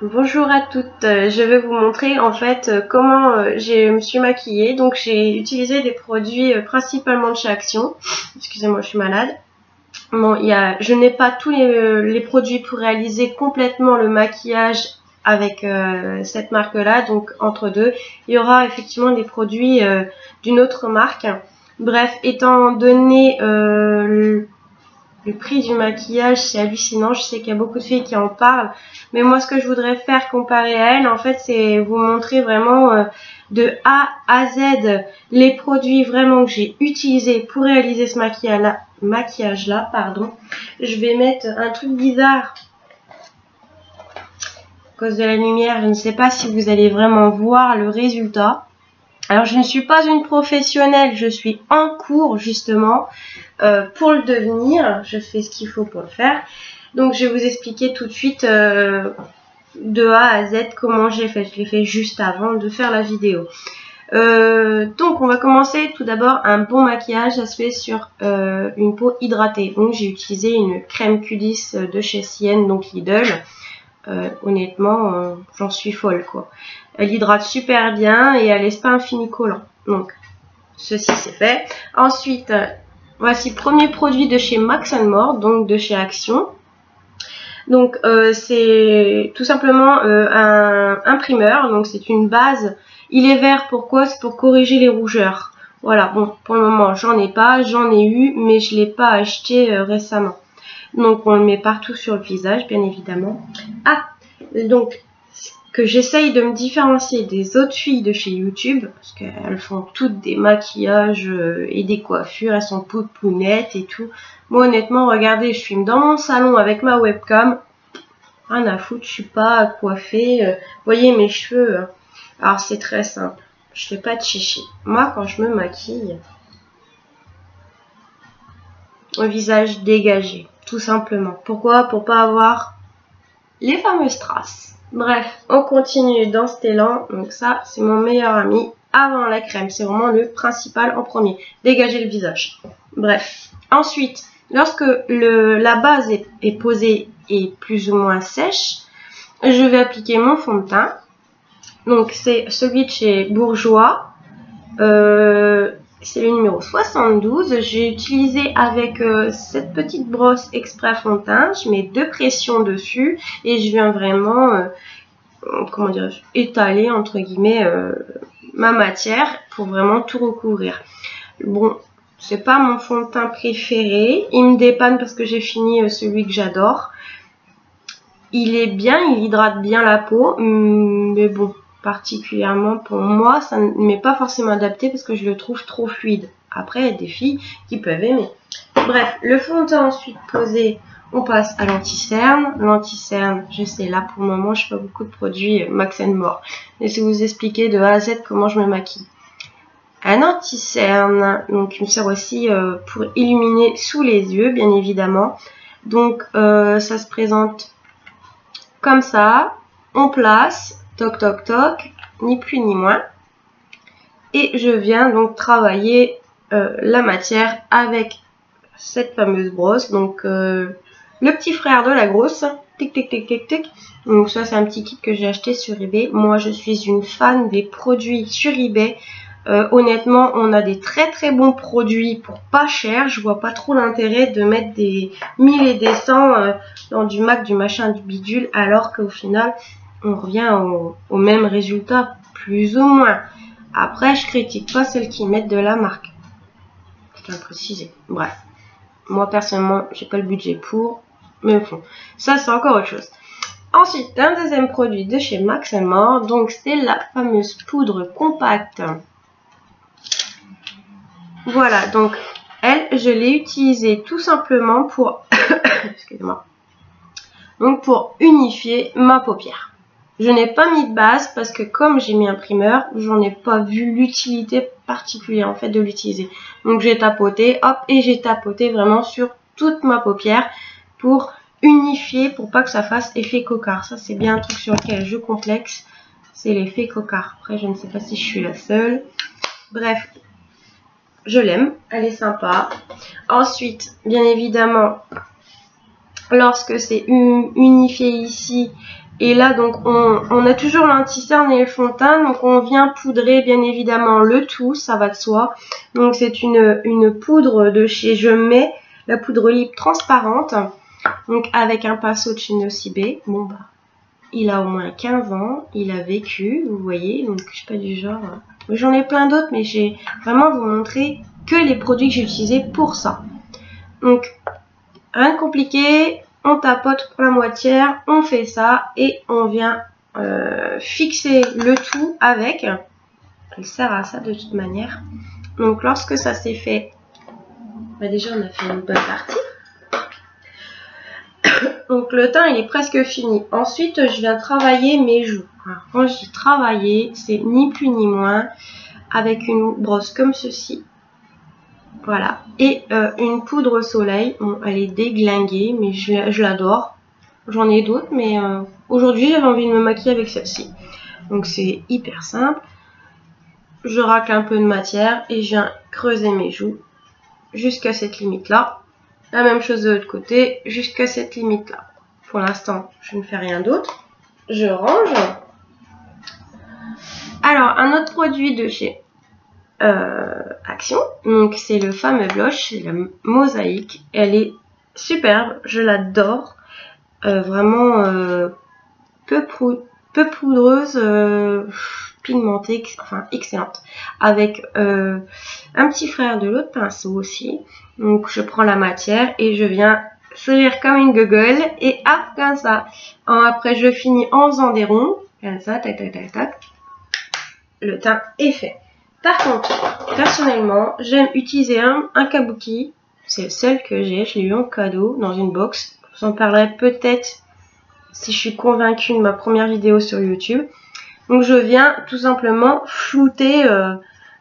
Bonjour à toutes, je vais vous montrer en fait comment je me suis maquillée. Donc j'ai utilisé des produits principalement de chez Action. Excusez-moi, je suis malade. Bon, je n'ai pas tous les produits pour réaliser complètement le maquillage avec cette marque-là. Donc entre deux, il y aura effectivement des produits d'une autre marque. Bref, étant donné le prix du maquillage, c'est hallucinant. Je sais qu'il y a beaucoup de filles qui en parlent. Mais moi, ce que je voudrais faire comparé à elle, en fait, c'est vous montrer vraiment de A à Z les produits vraiment que j'ai utilisés pour réaliser ce maquillage-là. Pardon. Je vais mettre un truc bizarre à cause de la lumière. Je ne sais pas si vous allez vraiment voir le résultat. Alors, je ne suis pas une professionnelle, je suis en cours justement pour le devenir. Je fais ce qu'il faut pour le faire. Donc, je vais vous expliquer tout de suite de A à Z comment j'ai fait. Je l'ai fait juste avant de faire la vidéo. Donc, on va commencer tout d'abord un bon maquillage. Ça se fait sur une peau hydratée. Donc, j'ai utilisé une crème Q10 de chez Sienne, donc Lidl. Honnêtement, j'en suis folle quoi. Elle hydrate super bien et elle laisse pas un fini collant. Donc, ceci c'est fait. Ensuite, voici premier produit de chez Max & More, donc de chez Action. Donc, c'est tout simplement un primer. Donc, c'est une base. Il est vert, pourquoi? C'est pour corriger les rougeurs. Voilà, bon, pour le moment, j'en ai pas. J'en ai eu, mais je l'ai pas acheté récemment. Donc, on le met partout sur le visage, bien évidemment. Ah, donc, que j'essaye de me différencier des autres filles de chez YouTube, parce qu'elles font toutes des maquillages et des coiffures, elles sont poupounettes et tout. Moi, honnêtement, regardez, je filme dans mon salon avec ma webcam. Rien à foutre, je suis pas coiffée. Vous voyez mes cheveux. Alors, c'est très simple. Je fais pas de chichi. Moi, quand je me maquille, un visage dégagé. Tout simplement. Pourquoi? Pour pas avoir les fameuses traces. Bref, on continue dans cet élan. Donc ça, c'est mon meilleur ami avant la crème. C'est vraiment le principal en premier. Dégager le visage. Bref. Ensuite, lorsque la base est posée et plus ou moins sèche, je vais appliquer mon fond de teint. Donc c'est celui de chez Bourjois. C'est le numéro 72. J'ai utilisé avec cette petite brosse exprès fond de teint. Je mets 2 pressions dessus et je viens vraiment, comment dirais-je, étaler entre guillemets ma matière pour vraiment tout recouvrir. Bon, c'est pas mon fond de teint préféré. Il me dépanne parce que j'ai fini celui que j'adore. Il est bien, il hydrate bien la peau, mais bon. Particulièrement pour moi, ça ne m'est pas forcément adapté parce que je le trouve trop fluide. Après, il y a des filles qui peuvent aimer. Bref, le fond de teint ensuite posé, on passe à l'anti-cerne. L'anti-cerne, je sais, là pour le moment, je fais pas beaucoup de produits Max & More. Je vais vous expliquer de A à Z comment je me maquille. Un anti-cerne, donc il me sert aussi pour illuminer sous les yeux, bien évidemment. Donc, ça se présente comme ça. On place. Toc toc toc, ni plus ni moins. Et je viens donc travailler la matière avec cette fameuse brosse. Donc le petit frère de la grosse. Tic tic tic tic tic. Donc ça c'est un petit kit que j'ai acheté sur eBay. Moi je suis une fan des produits sur eBay. Honnêtement on a des très très bons produits pour pas cher. Je vois pas trop l'intérêt de mettre des 1000 et des 100 dans du Mac, du machin, du bidule. Alors qu'au final on revient au même résultat, plus ou moins. Après, je critique pas celles qui mettent de la marque. Je tiens à préciser. Bref. Moi, personnellement, j'ai pas le budget pour. Mais bon, ça, c'est encore autre chose. Ensuite, un deuxième produit de chez Max & More. Donc, c'est la fameuse poudre compacte. Voilà, donc, elle, je l'ai utilisée tout simplement pour... Excusez-moi. Donc, pour unifier ma paupière. Je n'ai pas mis de base parce que comme j'ai mis un primer, j'en ai pas vu l'utilité particulière en fait de l'utiliser. Donc j'ai tapoté, hop, et j'ai tapoté vraiment sur toute ma paupière pour unifier, pour pas que ça fasse effet cocard. Ça c'est bien un truc sur lequel je complexe, c'est l'effet cocard. Après je ne sais pas si je suis la seule. Bref, je l'aime, elle est sympa. Ensuite, bien évidemment, lorsque c'est unifié ici, et là donc on a toujours l'anti-cerne et le fond de teint, donc on vient poudrer bien évidemment le tout, ça va de soi. Donc c'est une poudre de chez Je Mets, la poudre libre transparente, donc avec un pinceau de chez Nocibé. Bon bah, il a au moins 15 ans, il a vécu, vous voyez, donc je suis pas du genre... J'en ai plein d'autres, mais j'ai vraiment vous montrer que les produits que j'ai utilisés pour ça. Donc, rien de compliqué, on tapote pour la moitière, on fait ça et on vient fixer le tout avec. Il sert à ça de toute manière. Donc, lorsque ça s'est fait, bah déjà on a fait une bonne partie. Donc le teint il est presque fini. Ensuite je viens travailler mes joues. Alors, quand je dis travailler, c'est ni plus ni moins avec une brosse comme ceci. Voilà. Et une poudre soleil. Bon, elle est déglinguée mais je l'adore. J'en ai d'autres mais aujourd'hui j'avais envie de me maquiller avec celle-ci. Donc c'est hyper simple. Je racle un peu de matière et je viens creuser mes joues jusqu'à cette limite là. La même chose de l'autre côté, jusqu'à cette limite-là. Pour l'instant, je ne fais rien d'autre. Je range. Alors, un autre produit de chez Action. Donc, c'est le fameux blush, c'est la Mosaïque. Elle est superbe, je l'adore. Vraiment peu poudreuse, pigmentée, enfin excellente. Avec un petit frère de l'autre pinceau aussi. Donc je prends la matière et je viens sourire comme une gogole et hop comme ça. Après je finis en faisant des ronds, comme ça, tac tac tac tac. Le teint est fait. Par contre, personnellement, j'aime utiliser un kabuki. C'est le seul que j'ai, je l'ai eu en cadeau dans une box. Je vous en parlerai peut-être si je suis convaincue de ma première vidéo sur YouTube. Donc je viens tout simplement flouter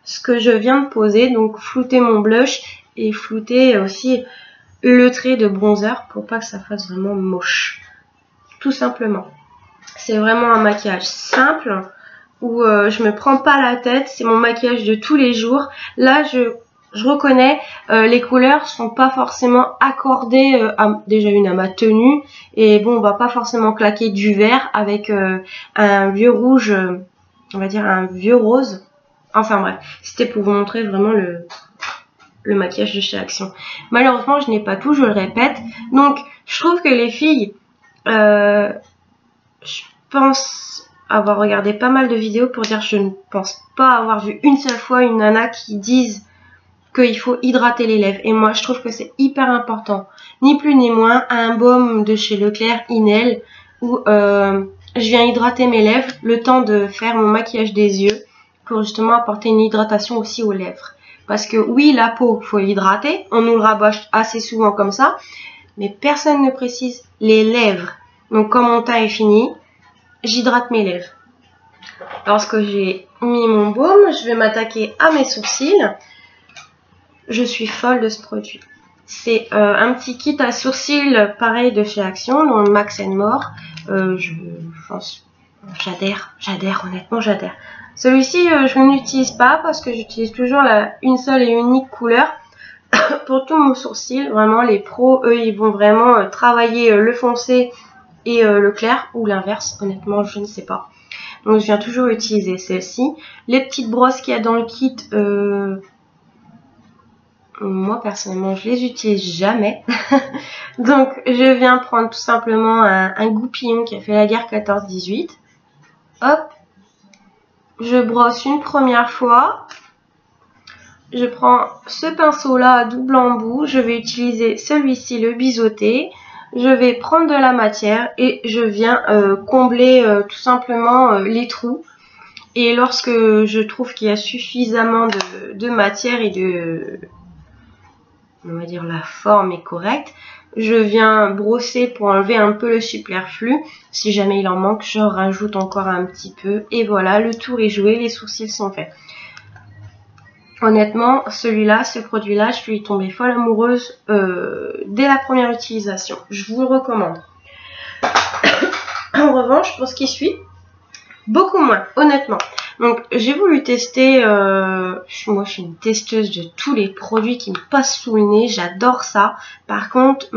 ce que je viens de poser. Donc flouter mon blush et flouter aussi le trait de bronzer pour pas que ça fasse vraiment moche. Tout simplement. C'est vraiment un maquillage simple où je me prends pas la tête. C'est mon maquillage de tous les jours. Là je reconnais, les couleurs sont pas forcément accordées déjà à ma tenue. Et bon, on va pas forcément claquer du vert avec un vieux rouge, on va dire un vieux rose. Enfin bref, c'était pour vous montrer vraiment le maquillage de chez Action. Malheureusement, je n'ai pas tout, je le répète. Donc, je trouve que les filles, je pense avoir regardé pas mal de vidéos pour dire que je ne pense pas avoir vu une seule fois une nana qui dise qu'il faut hydrater les lèvres. Et moi, je trouve que c'est hyper important. Ni plus ni moins, un baume de chez Leclerc, Inel, où je viens hydrater mes lèvres, le temps de faire mon maquillage des yeux, pour justement apporter une hydratation aussi aux lèvres. Parce que oui, la peau, faut l'hydrater. On nous le rabâche assez souvent comme ça. Mais personne ne précise les lèvres. Donc, quand mon teint est fini, j'hydrate mes lèvres. Lorsque j'ai mis mon baume, je vais m'attaquer à mes sourcils. Je suis folle de ce produit. C'est un petit kit à sourcils pareil de chez Action, dans le Max & More. J'adhère, honnêtement j'adhère. Celui-ci je ne l'utilise pas parce que j'utilise toujours une seule et unique couleur pour tout mon sourcil. Vraiment les pros, eux ils vont vraiment travailler le foncé et le clair ou l'inverse, honnêtement je ne sais pas. Donc je viens toujours utiliser celle-ci. Les petites brosses qu'il y a dans le kit, moi personnellement je les utilise jamais. Donc je viens prendre tout simplement un goupillon qui a fait la guerre 14-18. Hop, je brosse une première fois. Je prends ce pinceau là à double embout. Je vais utiliser celui-ci, le biseauté. Je vais prendre de la matière et je viens combler tout simplement les trous. Et lorsque je trouve qu'il y a suffisamment de matière et on va dire la forme est correcte, je viens brosser pour enlever un peu le superflu. Si jamais il en manque, je rajoute encore un petit peu. Et voilà, le tour est joué, les sourcils sont faits. Honnêtement, celui-là, ce produit-là, je suis tombée folle amoureuse dès la première utilisation. Je vous le recommande. En revanche, pour ce qui suit, beaucoup moins, honnêtement. Donc, j'ai voulu tester, moi je suis une testeuse de tous les produits qui me passent sous le nez, j'adore ça. Par contre,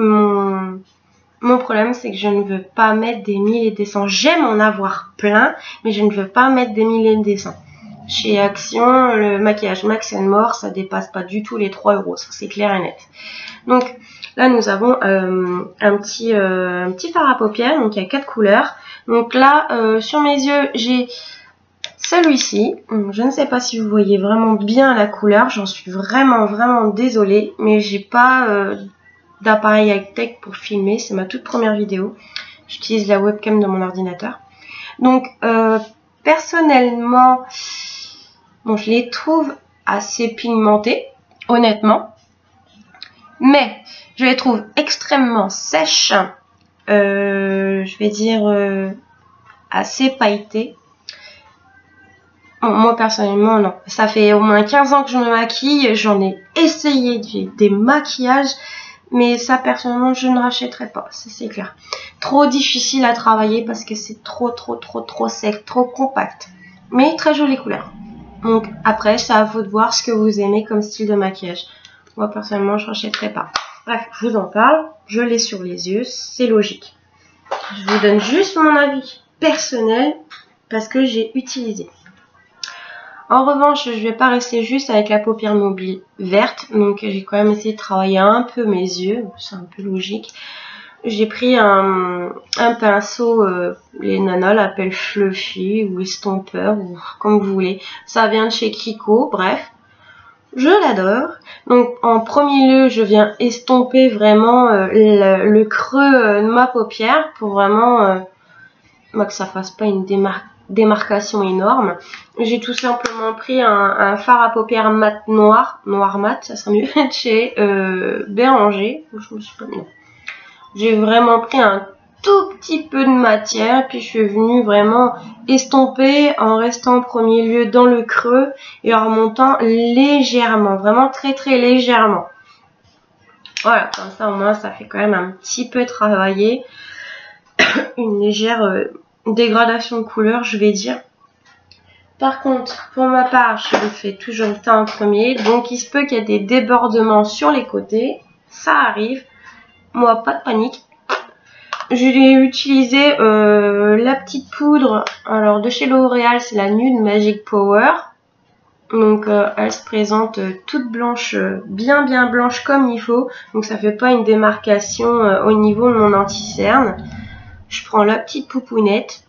mon problème, c'est que je ne veux pas mettre des 1000 et des 100. J'aime en avoir plein, mais je ne veux pas mettre des 1000 et des 100. Chez Action, le maquillage Max More, ça dépasse pas du tout les 3 €. Ça, c'est clair et net. Donc, là, nous avons un petit fard à paupières. Donc, il y a 4 couleurs. Donc là, sur mes yeux, j'ai celui-ci. Je ne sais pas si vous voyez vraiment bien la couleur. J'en suis vraiment désolée. Mais j'ai pas d'appareil high-tech pour filmer. C'est ma toute première vidéo. J'utilise la webcam de mon ordinateur. Donc, personnellement, bon, je les trouve assez pigmentés, honnêtement. Mais, je les trouve extrêmement sèches. Je vais dire assez pailletées. Bon, moi, personnellement, non. Ça fait au moins 15 ans que je me maquille. J'en ai essayé des maquillages. Mais ça, personnellement, je ne rachèterai pas. C'est clair. Trop difficile à travailler parce que c'est trop sec, trop compact. Mais très jolie couleur. Donc, après, c'est à vous de voir ce que vous aimez comme style de maquillage. Moi, personnellement, je ne rachèterai pas. Bref, je vous en parle. Je l'ai sur les yeux. C'est logique. Je vous donne juste mon avis personnel parce que j'ai utilisé. En revanche, je ne vais pas rester juste avec la paupière mobile verte. Donc, j'ai quand même essayé de travailler un peu mes yeux. C'est un peu logique. J'ai pris un pinceau, les nanas l'appellent Fluffy ou estompeur ou comme vous voulez. Ça vient de chez Kiko, bref. Je l'adore. Donc, en premier lieu, je viens estomper vraiment le creux de ma paupière pour vraiment que ça fasse pas une démarcation énorme. J'ai tout simplement pris un fard à paupières mat noir mat, ça sera mieux, chez Béranger. Je me suis pas mis. J'ai vraiment pris un tout petit peu de matière, puis je suis venue vraiment estomper en restant en premier lieu dans le creux et en remontant légèrement, vraiment très légèrement. Voilà, comme ça au moins ça fait quand même un petit peu travailler, une légère dégradation de couleur, je vais dire. Par contre, pour ma part, je le fais toujours le teint en premier, donc il se peut qu'il y ait des débordements sur les côtés, ça arrive. Moi, pas de panique. Je l'ai utilisé la petite poudre, alors de chez L'Oréal, c'est la Nude Magic Power. Donc elle se présente toute blanche, bien blanche comme il faut. Donc ça fait pas une démarcation au niveau de mon anti-cerne. Je prends la petite poupounette.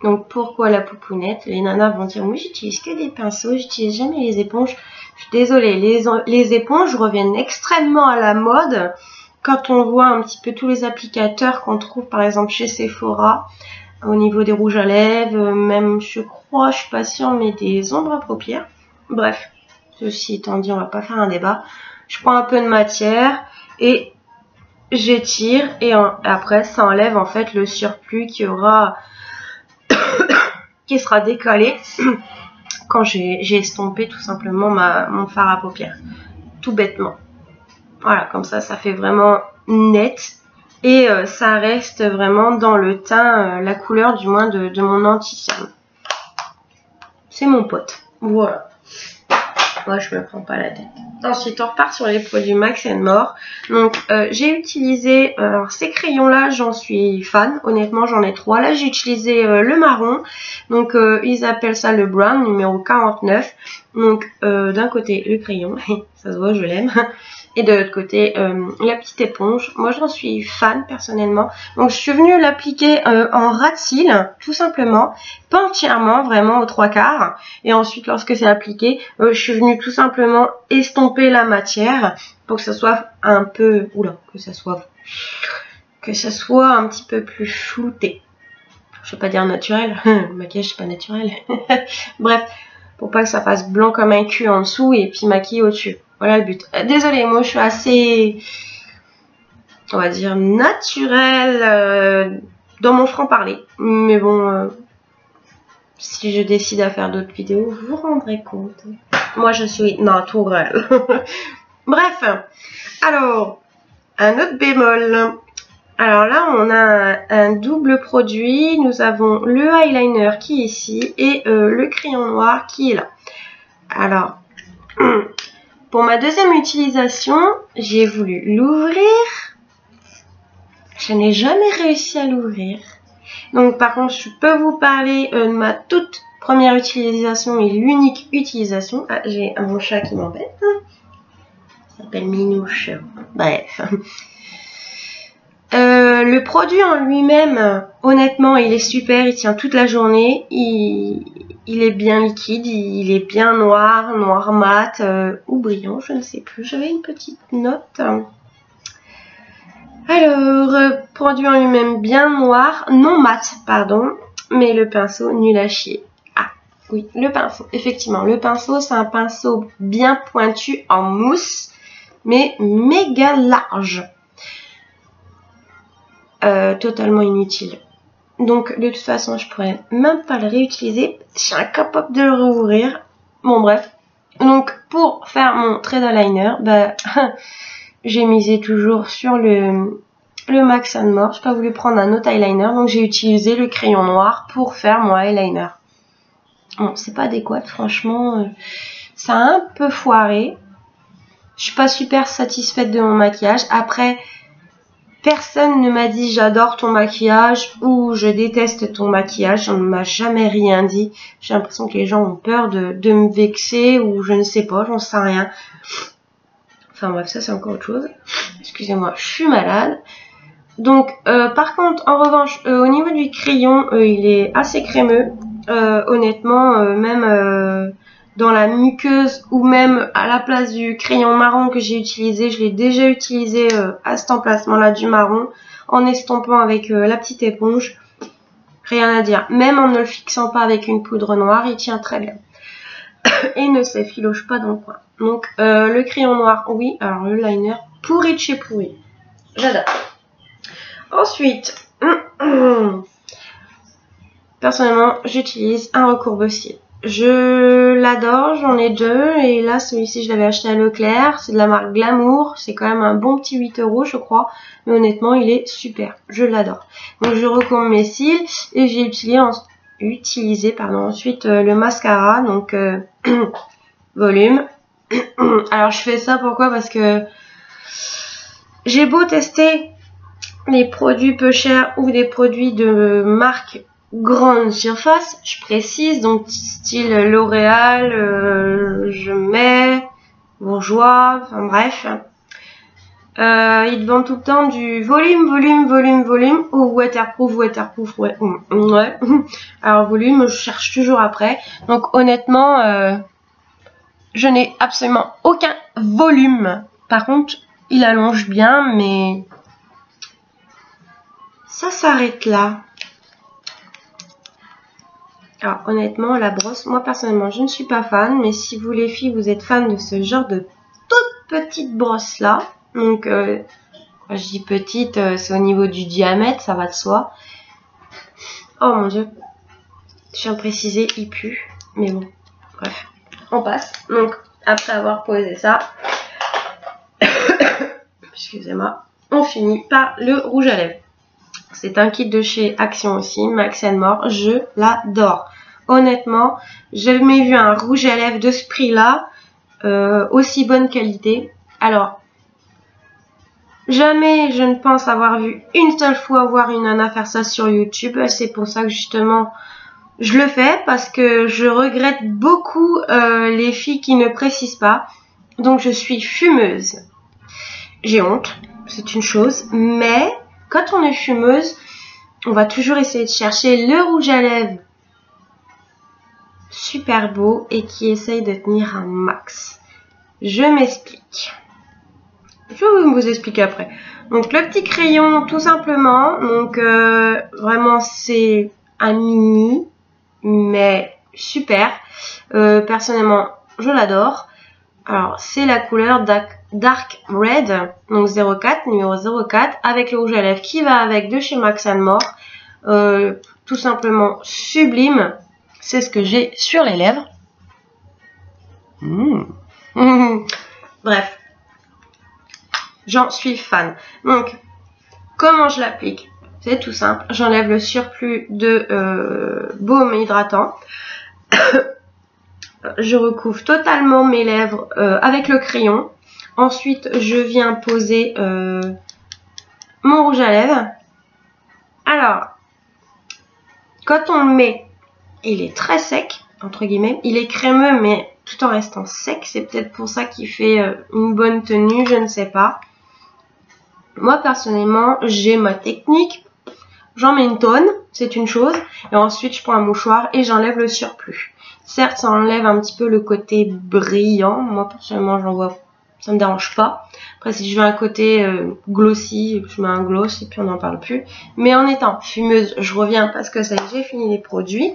Donc pourquoi la poupounette? Les nanas vont dire oui, j'utilise que des pinceaux, j'utilise jamais les éponges. Je suis désolée, les éponges reviennent extrêmement à la mode. Quand on voit un petit peu tous les applicateurs qu'on trouve par exemple chez Sephora, au niveau des rouges à lèvres, même je crois, je suis pas sûre, mais des ombres à paupières. Bref, ceci étant dit, on va pas faire un débat. Je prends un peu de matière et j'étire et après ça enlève en fait le surplus qui aura qui sera décalé quand j'ai estompé tout simplement mon fard à paupières. Tout bêtement. Voilà, comme ça fait vraiment net et ça reste vraiment dans le teint, la couleur du moins de mon anti-cerne. C'est mon pote. Voilà. Moi, je me prends pas la tête. Ensuite, on repart sur les produits Max More. Donc, j'ai utilisé ces crayons-là, j'en suis fan. Honnêtement, j'en ai 3. Là, j'ai utilisé le marron. Donc, ils appellent ça le brown, numéro 49. Donc, d'un côté, le crayon. Ça se voit, je l'aime. Et de l'autre côté, la petite éponge. Moi, j'en suis fan, personnellement. Donc, je suis venue l'appliquer en ras de cils, tout simplement. Pas entièrement, vraiment aux 3/4. Et ensuite, lorsque c'est appliqué, je suis venue tout simplement estomper la matière pour que ça soit un peu... Oula, que ça soit un petit peu plus flouté. Je vais pas dire naturel. Le maquillage, c'est pas naturel. Bref, pour pas que ça fasse blanc comme un cul en dessous et puis maquiller au-dessus. Voilà le but. Désolée, moi je suis assez, on va dire, naturelle dans mon franc-parler. Mais bon, si je décide à faire d'autres vidéos, vous vous rendrez compte. Moi je suis naturelle. Bref, alors, un autre bémol. Alors là, on a un double produit. Nous avons le eyeliner qui est ici et le crayon noir qui est là. Alors... Pour ma deuxième utilisation, j'ai voulu l'ouvrir. Je n'ai jamais réussi à l'ouvrir. Donc par contre, je peux vous parler de ma toute première utilisation et l'unique utilisation. Ah, j'ai mon chat qui m'embête. Il s'appelle Minouche. Bref. Le produit en lui-même, honnêtement, il est super. Il tient toute la journée. Il est bien liquide. Il est bien noir, noir mat ou brillant. Je ne sais plus. J'avais une petite note. Alors, produit en lui-même bien noir, non mat, pardon, mais le pinceau nul à chier. Ah, oui, le pinceau, effectivement. Le pinceau, c'est un pinceau bien pointu en mousse, mais méga large. Totalement inutile. Donc, de toute façon, je pourrais même pas le réutiliser. Je suis incapable de le rouvrir. Bon, bref. Donc, pour faire mon trait d'eyeliner, bah... j'ai misé toujours sur le Max & More. Je n'ai pas voulu prendre un autre eyeliner, donc j'ai utilisé le crayon noir pour faire mon eyeliner. Bon, c'est pas adéquat, franchement. Ça a un peu foiré. Je suis pas super satisfaite de mon maquillage. Après, personne ne m'a dit j'adore ton maquillage ou je déteste ton maquillage. On ne m'a jamais rien dit. J'ai l'impression que les gens ont peur de me vexer ou je ne sais pas, j'en sais rien. Enfin bref, ça c'est encore autre chose. Excusez-moi, je suis malade. Donc, par contre, en revanche, au niveau du crayon, il est assez crémeux. Honnêtement, même dans la muqueuse ou même à la place du crayon marron que j'ai utilisé, je l'ai déjà utilisé à cet emplacement-là du marron, en estompant avec la petite éponge. Rien à dire. Même en ne le fixant pas avec une poudre noire, il tient très bien. Et ne s'effiloche pas dans le coin. Donc le crayon noir, oui. Alors le liner, pourri de chez pourri. J'adore. Ensuite, personnellement, j'utilise un recourbe-cils. Je l'adore, j'en ai deux. Et là, celui-ci, je l'avais acheté à Leclerc. C'est de la marque Glamour. C'est quand même un bon petit 8 €, je crois. Mais honnêtement, il est super. Je l'adore. Donc je recourbe mes cils. Et j'ai utilisé ensuite le mascara. Donc... volume. Alors je fais ça pourquoi? Parce que j'ai beau tester les produits peu chers ou des produits de marque grande surface, je précise, donc style L'Oréal, je mets Bourjois, enfin bref. Ils vendent tout le temps du volume ou waterproof, ouais. Alors volume, je cherche toujours après. Donc honnêtement, je n'ai absolument aucun volume. Par contre, il allonge bien, mais ça s'arrête là. Alors honnêtement, la brosse, moi personnellement, je ne suis pas fan. Mais si vous les filles, vous êtes fan de ce genre de toute petite brosse là. Donc, quand je dis petite, c'est au niveau du diamètre, ça va de soi. Oh mon dieu. Je viens de préciser, il pue. Mais bon, bref. On passe. Donc, après avoir posé ça, excusez-moi, on finit par le rouge à lèvres. C'est un kit de chez Action aussi, Max & More. Je l'adore. Honnêtement, j'ai jamais vu un rouge à lèvres de ce prix-là, aussi bonne qualité. Alors, jamais je ne pense avoir vu une seule fois voir une nana faire ça sur YouTube. C'est pour ça que justement... je le fais parce que je regrette beaucoup les filles qui ne précisent pas. Donc je suis fumeuse. J'ai honte, c'est une chose. Mais quand on est fumeuse, on va toujours essayer de chercher le rouge à lèvres super beau et qui essaye de tenir un max. Je m'explique. Je vais vous expliquer après. Donc le petit crayon tout simplement. Donc vraiment c'est un mini. Mais super. Personnellement, je l'adore. Alors, c'est la couleur Dark Red, donc 04, numéro 04, avec le rouge à lèvres qui va avec de chez Max & More. Tout simplement sublime. C'est ce que j'ai sur les lèvres. Bref. J'en suis fan. Donc, comment je l'applique? C'est tout simple, j'enlève le surplus de baume hydratant. Je recouvre totalement mes lèvres avec le crayon. Ensuite, je viens poser mon rouge à lèvres. Alors, quand on le met, il est très sec, entre guillemets. Il est crémeux, mais tout en restant sec. C'est peut-être pour ça qu'il fait une bonne tenue, je ne sais pas. Moi, personnellement, j'ai ma technique. J'en mets une tonne, c'est une chose. Et ensuite, je prends un mouchoir et j'enlève le surplus. Certes, ça enlève un petit peu le côté brillant. Moi, personnellement, j'en vois, ça me dérange pas. Après, si je veux un côté glossy, je mets un gloss et puis on n'en parle plus. Mais en étant fumeuse, je reviens parce que ça y est, j'ai fini les produits.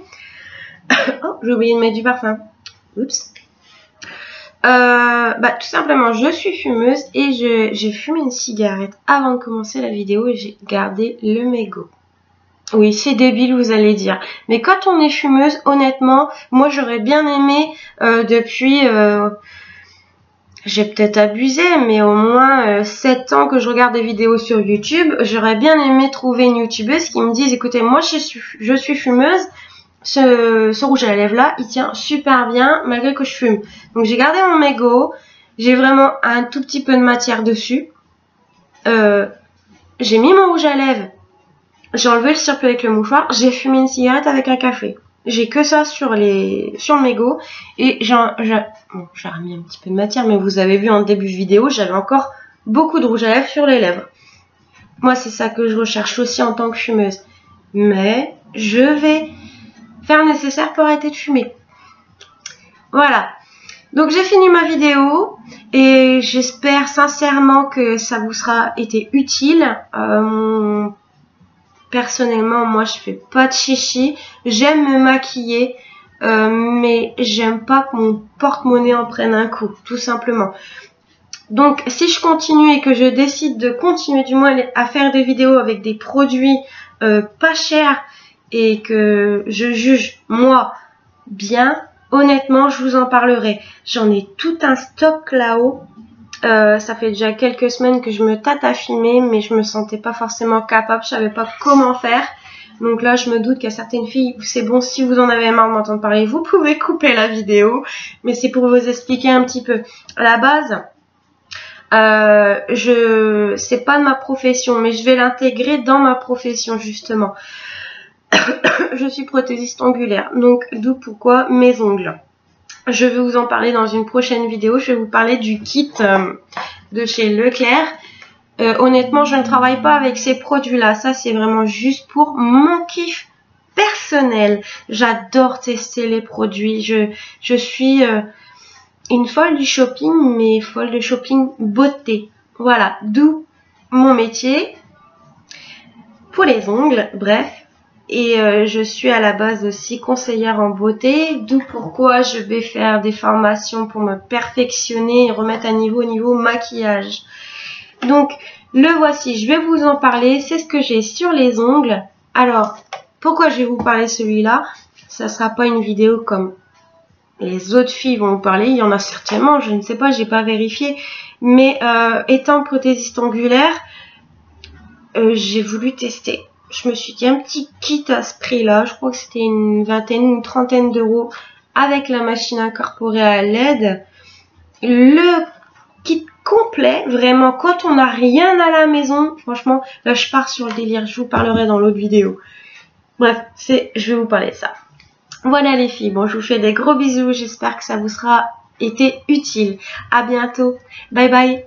Oh, j'ai oublié de mettre du parfum. Oups. Tout simplement, je suis fumeuse et j'ai fumé une cigarette avant de commencer la vidéo et j'ai gardé le mégot. Oui, c'est débile, vous allez dire. Mais quand on est fumeuse, honnêtement, moi j'aurais bien aimé depuis... j'ai peut-être abusé, mais au moins 7 ans que je regarde des vidéos sur YouTube, j'aurais bien aimé trouver une youtubeuse qui me dise, écoutez, moi je suis fumeuse, ce rouge à lèvres là, il tient super bien malgré que je fume. Donc j'ai gardé mon mégot, j'ai vraiment un tout petit peu de matière dessus. J'ai mis mon rouge à lèvres, j'ai enlevé le surplus avec le mouchoir, j'ai fumé une cigarette avec un café. J'ai que ça sur le mégot et j'ai remis un petit peu de matière, mais vous avez vu en début de vidéo, j'avais encore beaucoup de rouge à lèvres sur les lèvres. Moi, c'est ça que je recherche aussi en tant que fumeuse. Mais je vais faire le nécessaire pour arrêter de fumer. Voilà. Donc j'ai fini ma vidéo et j'espère sincèrement que ça vous sera été utile. Personnellement, moi je fais pas de chichi. J'aime me maquiller, mais j'aime pas que mon porte-monnaie en prenne un coup, tout simplement. Donc si je continue et que je décide de continuer du moins à faire des vidéos avec des produits pas chers et que je juge moi bien, honnêtement je vous en parlerai. J'en ai tout un stock là-haut. Ça fait déjà quelques semaines que je me tâte à filmer, mais je me sentais pas forcément capable, je savais pas comment faire. Donc là, je me doute qu'il y a certaines filles où c'est bon, si vous en avez marre de m'entendre parler, vous pouvez couper la vidéo. Mais c'est pour vous expliquer un petit peu. À la base, c'est pas de ma profession, mais je vais l'intégrer dans ma profession justement. Je suis prothésiste ongulaire, donc d'où pourquoi mes ongles. Je vais vous en parler dans une prochaine vidéo. Je vais vous parler du kit de chez Leclerc. Honnêtement, je ne travaille pas avec ces produits-là. Ça, c'est vraiment juste pour mon kiff personnel. J'adore tester les produits. Je suis une folle du shopping, mais folle de shopping beauté. Voilà, d'où mon métier pour les ongles, bref. Et je suis à la base aussi conseillère en beauté, d'où pourquoi je vais faire des formations pour me perfectionner et remettre à niveau au niveau maquillage. Donc, le voici, je vais vous en parler, c'est ce que j'ai sur les ongles. Alors, pourquoi je vais vous parler de celui-là? Ça ne sera pas une vidéo comme les autres filles vont vous parler, il y en a certainement, je ne sais pas, j'ai pas vérifié. Mais étant prothésiste ongulaire, j'ai voulu tester. Je me suis dit un petit kit à ce prix-là, je crois que c'était une vingtaine, une trentaine d'euros avec la machine incorporée à LED. Le kit complet, vraiment, quand on n'a rien à la maison, franchement, là je pars sur le délire, je vous parlerai dans l'autre vidéo. Bref, je vais vous parler de ça. Voilà les filles, bon je vous fais des gros bisous, j'espère que ça vous sera été utile. À bientôt, bye bye.